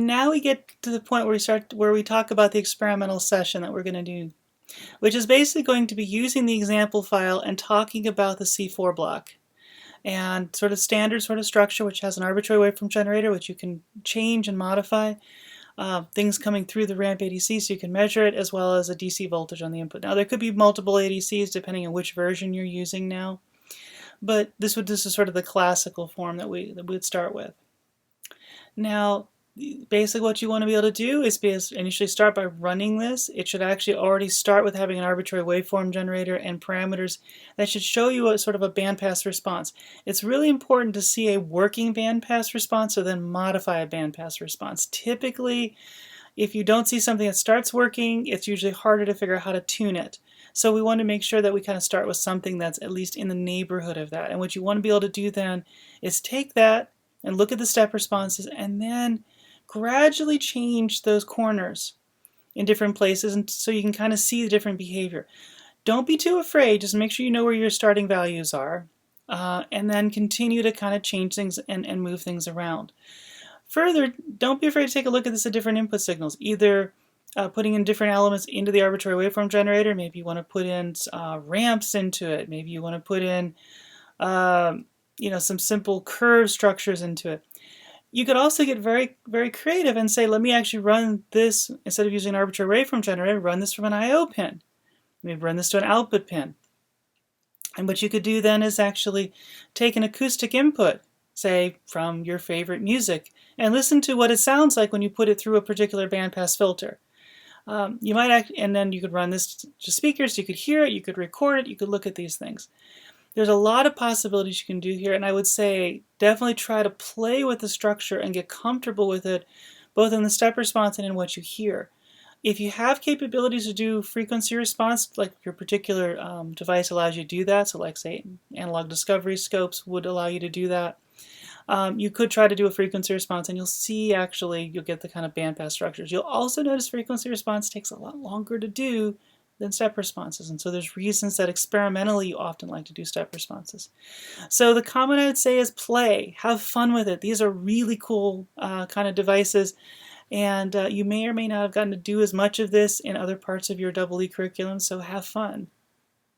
Now we get to the point where we talk about the experimental session that we're going to do, which is basically going to be using the example file and talking about the C4 block and sort of standard sort of structure, which has an arbitrary waveform generator which you can change and modify, things coming through the ramp ADC so you can measure it, as well as a DC voltage on the input. Now there could be multiple ADCs depending on which version you're using now, but this is sort of the classical form that we'd start with. Now, basically what you want to be able to do is initially start by running this. It should actually already start with having an arbitrary waveform generator and parameters that should show you a sort of a bandpass response. It's really important to see a working bandpass response, so then modify a bandpass response. Typically, if you don't see something that starts working, it's usually harder to figure out how to tune it. So we want to make sure that we kind of start with something that's at least in the neighborhood of that. And what you want to be able to do then is take that and look at the step responses and then gradually change those corners in different places, and so you can kind of see the different behavior. Don't be too afraid, just make sure you know where your starting values are, and then continue to kind of change things and move things around. Further, don't be afraid to take a look at this at different input signals, either putting in different elements into the arbitrary waveform generator. Maybe you want to put in ramps into it, maybe you want to put in some simple curve structures into it. You could also get very, very creative and say, let me actually run this, instead of using an arbitrary waveform generator, run this from an I/O pin. Maybe run this to an output pin. And what you could do then is actually take an acoustic input, say from your favorite music, and listen to what it sounds like when you put it through a particular bandpass filter. And then you could run this to speakers, you could hear it, you could record it, you could look at these things. There's a lot of possibilities you can do here, and I would say definitely try to play with the structure and get comfortable with it, both in the step response and in what you hear. If you have capabilities to do frequency response, like your particular device allows you to do that, so like say analog discovery scopes would allow you to do that, you could try to do a frequency response, and you'll see actually you'll get the kind of bandpass structures. You'll also notice frequency response takes a lot longer to do than step responses, and so there's reasons that experimentally you often like to do step responses. So the comment I would say is play, have fun with it. These are really cool kind of devices, and you may or may not have gotten to do as much of this in other parts of your EE curriculum, so have fun.